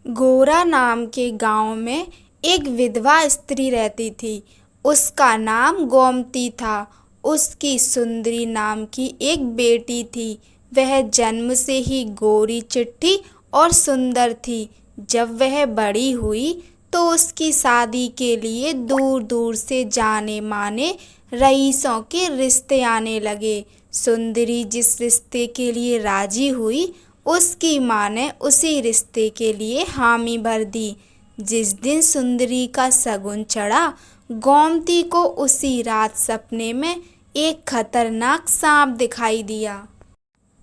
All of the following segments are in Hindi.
गोरा नाम के गांव में एक विधवा स्त्री रहती थी। उसका नाम गोमती था। उसकी सुंदरी नाम की एक बेटी थी। वह जन्म से ही गोरी चिट्ठी और सुंदर थी। जब वह बड़ी हुई तो उसकी शादी के लिए दूर दूर से जाने माने रईसों के रिश्ते आने लगे। सुंदरी जिस रिश्ते के लिए राजी हुई, उसकी माँ ने उसी रिश्ते के लिए हामी भर दी। जिस दिन सुंदरी का शगुन चढ़ा, गोमती को उसी रात सपने में एक खतरनाक सांप दिखाई दिया।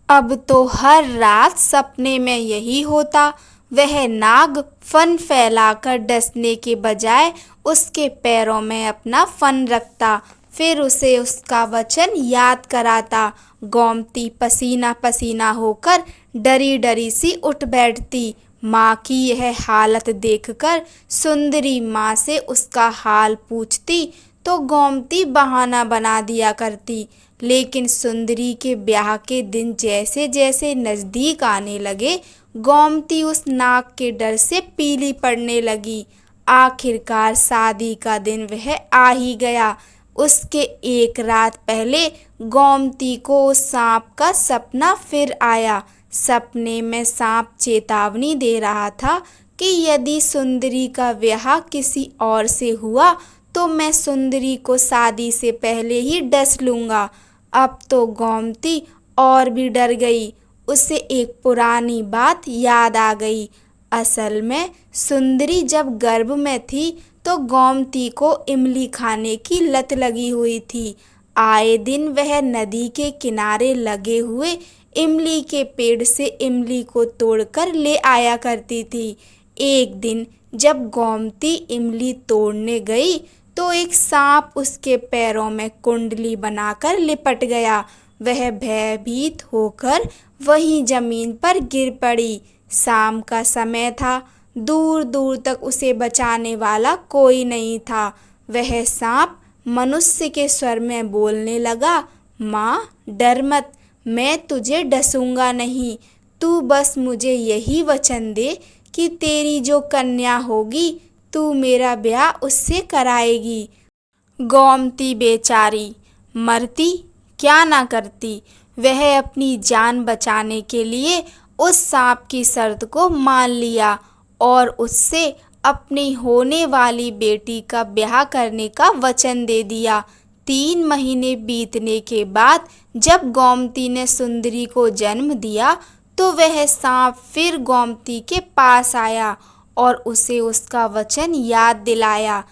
अब तो हर रात सपने में यही होता। वह नाग फन फैलाकर डसने के बजाय उसके पैरों में अपना फन रखता, फिर उसे उसका वचन याद कराता। गोमती पसीना पसीना होकर डरी डरी सी उठ बैठती। माँ की यह हालत देखकर सुंदरी माँ से उसका हाल पूछती तो गोमती बहाना बना दिया करती। लेकिन सुंदरी के ब्याह के दिन जैसे जैसे नजदीक आने लगे, गोमती उस नाग के डर से पीली पड़ने लगी। आखिरकार शादी का दिन वह आ ही गया। उसके एक रात पहले गोमती को उस सांप का सपना फिर आया। सपने में सांप चेतावनी दे रहा था कि यदि सुंदरी का ब्याह किसी और से हुआ तो मैं सुंदरी को शादी से पहले ही डस लूंगा। अब तो गोमती और भी डर गई। उसे एक पुरानी बात याद आ गई। असल में सुंदरी जब गर्भ में थी तो गोमती को इमली खाने की लत लगी हुई थी। आए दिन वह नदी के किनारे लगे हुए इमली के पेड़ से इमली को तोड़कर ले आया करती थी। एक दिन जब गोमती इमली तोड़ने गई तो एक सांप उसके पैरों में कुंडली बनाकर लिपट गया। वह भयभीत होकर वहीं जमीन पर गिर पड़ी। शाम का समय था। दूर दूर तक उसे बचाने वाला कोई नहीं था। वह सांप मनुष्य के स्वर में बोलने लगा, माँ डर मत, मैं तुझे डसूंगा नहीं। तू बस मुझे यही वचन दे कि तेरी जो कन्या होगी तू मेरा ब्याह उससे कराएगी। गोमती बेचारी मरती क्या ना करती। वह अपनी जान बचाने के लिए उस सांप की शर्त को मान लिया और उससे अपनी होने वाली बेटी का ब्याह करने का वचन दे दिया। 3 महीने बीतने के बाद जब गोमती ने सुंदरी को जन्म दिया तो वह सांप फिर गोमती के पास आया और उसे उसका वचन याद दिलाया।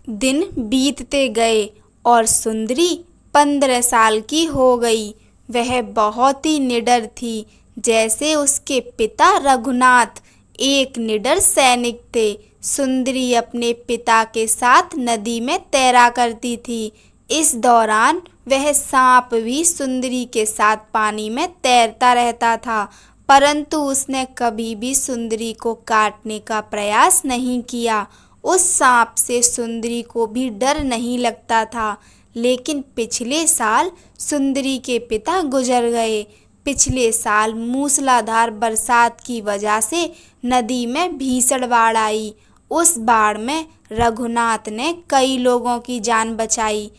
दिन बीतते गए और सुंदरी 15 साल की हो गई। वह बहुत ही निडर थी। जैसे उसके पिता रघुनाथ एक निडर सैनिक थे। सुंदरी अपने पिता के साथ नदी में तैरा करती थी। इस दौरान वह सांप भी सुंदरी के साथ पानी में तैरता रहता था, परंतु उसने कभी भी सुंदरी को काटने का प्रयास नहीं किया। उस सांप से सुंदरी को भी डर नहीं लगता था। लेकिन पिछले साल सुंदरी के पिता गुजर गए। पिछले साल मूसलाधार बरसात की वजह से नदी में भीषण बाढ़ आई। उस बाढ़ में रघुनाथ ने कई लोगों की जान बचाई,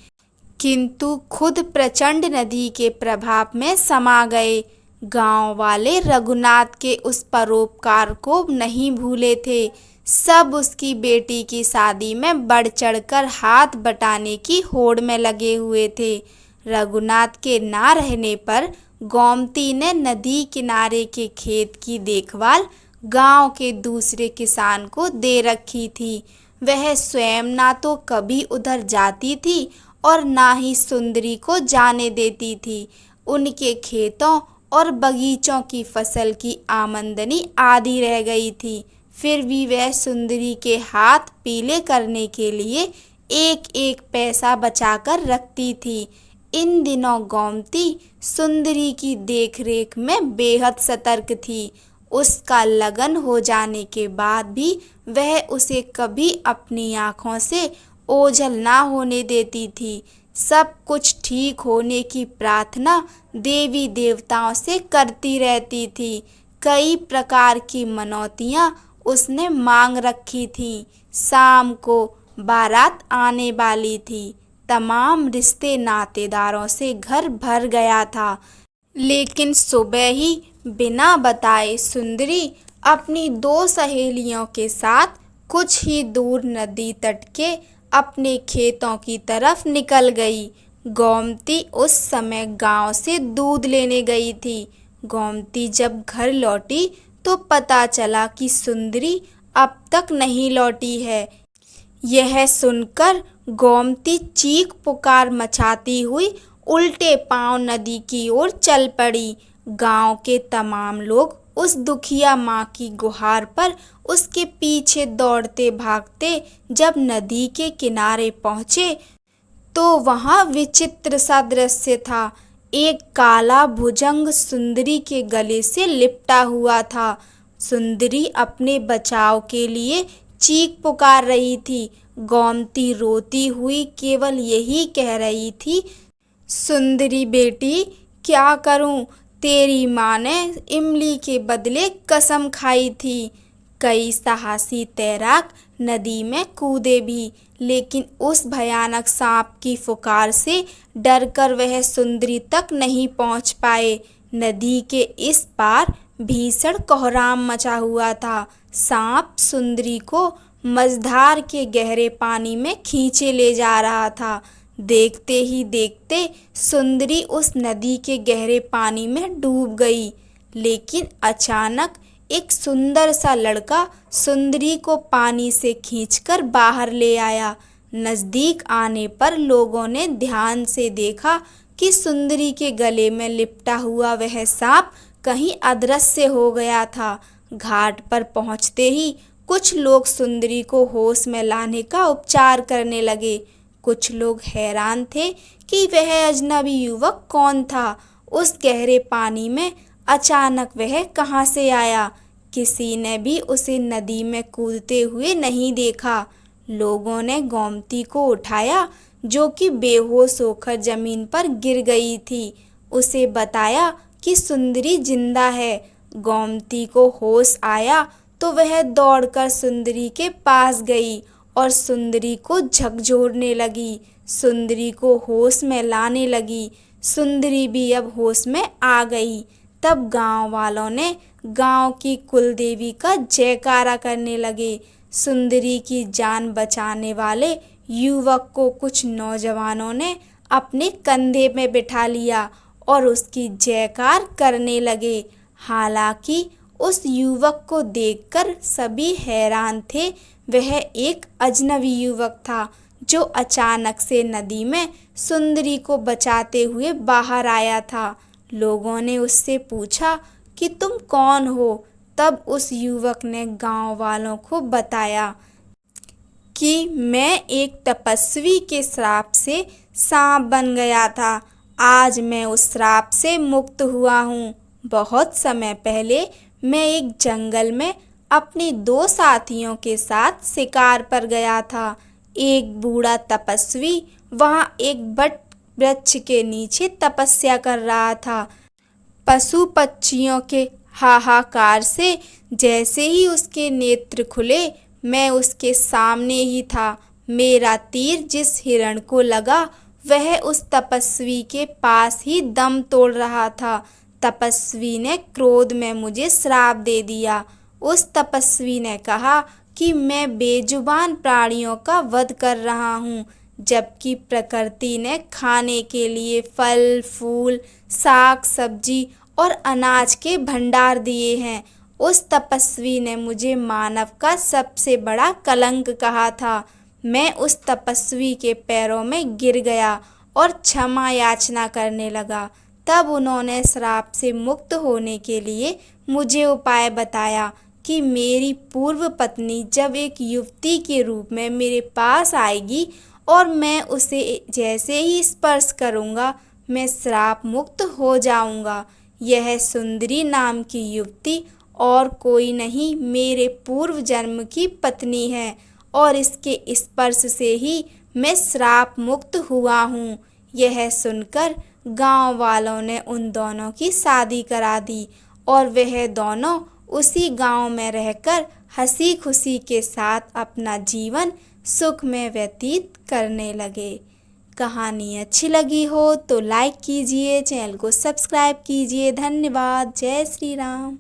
किंतु खुद प्रचंड नदी के प्रभाव में समा गए। गांव वाले रघुनाथ के उस परोपकार को नहीं भूले थे। सब उसकी बेटी की शादी में बढ़ चढ़कर हाथ बटाने की होड़ में लगे हुए थे। रघुनाथ के ना रहने पर गोमती ने नदी किनारे के खेत की देखभाल गांव के दूसरे किसान को दे रखी थी। वह स्वयं ना तो कभी उधर जाती थी और ना ही सुंदरी को जाने देती थी। उनके खेतों और बगीचों की फसल की आमदनी आधी रह गई थी। फिर भी वह सुंदरी के हाथ पीले करने के लिए एक एक पैसा बचाकर रखती थी। इन दिनों गोमती सुंदरी की देखरेख में बेहद सतर्क थी। उसका लगन हो जाने के बाद भी वह उसे कभी अपनी आंखों से ओझल ना होने देती थी। सब कुछ ठीक होने की प्रार्थना देवी देवताओं से करती रहती थी। कई प्रकार की मनौतियाँ उसने मांग रखी थी। शाम को बारात आने वाली थी। तमाम रिश्ते नातेदारों से घर भर गया था। लेकिन सुबह ही बिना बताए सुंदरी अपनी दो सहेलियों के साथ कुछ ही दूर नदी तट के अपने खेतों की तरफ निकल गई। गोमती उस समय गांव से दूध लेने गई थी। गोमती जब घर लौटी तो पता चला कि सुंदरी अब तक नहीं लौटी है। यह सुनकर गोमती चीख पुकार मचाती हुई उल्टे पांव नदी की ओर चल पड़ी। गांव के तमाम लोग उस दुखिया माँ की गुहार पर उसके पीछे दौड़ते भागते जब नदी के किनारे पहुँचे तो वहाँ विचित्र सा दृश्य था। एक काला भुजंग सुंदरी के गले से लिपटा हुआ था। सुंदरी अपने बचाव के लिए चीख पुकार रही थी। गोमती रोती हुई केवल यही कह रही थी, सुंदरी बेटी, क्या करूं? तेरी माँ ने इमली के बदले कसम खाई थी। कई साहसी तैराक नदी में कूदे भी, लेकिन उस भयानक सांप की फुकार से डरकर वह सुंदरी तक नहीं पहुंच पाए। नदी के इस पार भीषण कोहराम मचा हुआ था। सांप सुंदरी को मझधार के गहरे पानी में खींचे ले जा रहा था। देखते ही देखते सुंदरी उस नदी के गहरे पानी में डूब गई। लेकिन अचानक एक सुंदर सा लड़का सुंदरी को पानी से खींचकर बाहर ले आया। नजदीक आने पर लोगों ने ध्यान से देखा कि सुंदरी के गले में लिपटा हुआ वह सांप कहीं अदृश्य हो गया था। घाट पर पहुंचते ही कुछ लोग सुंदरी को होश में लाने का उपचार करने लगे। कुछ लोग हैरान थे कि वह अजनबी युवक कौन था। उस गहरे पानी में अचानक वह कहां से आया? किसी ने भी उसे नदी में कूदते हुए नहीं देखा। लोगों ने गोमती को उठाया, जो कि बेहोश होकर जमीन पर गिर गई थी। उसे बताया कि सुंदरी जिंदा है। गोमती को होश आया तो वह दौड़कर सुंदरी के पास गई और सुंदरी को झकझोरने लगी। सुंदरी को होश में लाने लगी। सुंदरी भी अब होश में आ गई। तब गांव वालों ने गांव की कुलदेवी का जयकारा करने लगे। सुंदरी की जान बचाने वाले युवक को कुछ नौजवानों ने अपने कंधे में बिठा लिया और उसकी जयकार करने लगे। हालांकि उस युवक को देखकर सभी हैरान थे। वह एक अजनबी युवक था जो अचानक से नदी में सुंदरी को बचाते हुए बाहर आया था। लोगों ने उससे पूछा कि तुम कौन हो? तब उस युवक ने गांव वालों को बताया कि मैं एक तपस्वी के श्राप से सांप बन गया था। आज मैं उस श्राप से मुक्त हुआ हूँ। बहुत समय पहले मैं एक जंगल में अपने दो साथियों के साथ शिकार पर गया था। एक बूढ़ा तपस्वी वहाँ एक बट वृक्ष के नीचे तपस्या कर रहा था। पशु पक्षियों के हाहाकार से जैसे ही उसके नेत्र खुले, मैं उसके सामने ही था। मेरा तीर जिस हिरण को लगा वह उस तपस्वी के पास ही दम तोड़ रहा था। तपस्वी ने क्रोध में मुझे श्राप दे दिया। उस तपस्वी ने कहा कि मैं बेजुबान प्राणियों का वध कर रहा हूँ, जबकि प्रकृति ने खाने के लिए फल फूल, साग सब्जी और अनाज के भंडार दिए हैं। उस तपस्वी ने मुझे मानव का सबसे बड़ा कलंक कहा था। मैं उस तपस्वी के पैरों में गिर गया और क्षमा याचना करने लगा। तब उन्होंने श्राप से मुक्त होने के लिए मुझे उपाय बताया कि मेरी पूर्व पत्नी जब एक युवती के रूप में मेरे पास आएगी और मैं उसे जैसे ही स्पर्श करूंगा, मैं श्राप मुक्त हो जाऊंगा। यह सुंदरी नाम की युवती और कोई नहीं, मेरे पूर्व जन्म की पत्नी है और इसके स्पर्श से ही मैं श्राप मुक्त हुआ हूँ। यह सुनकर गांव वालों ने उन दोनों की शादी करा दी और वह दोनों उसी गांव में रहकर हंसी खुशी के साथ अपना जीवन सुख में व्यतीत करने लगे। कहानी अच्छी लगी हो तो लाइक कीजिए, चैनल को सब्सक्राइब कीजिए। धन्यवाद। जय श्री राम।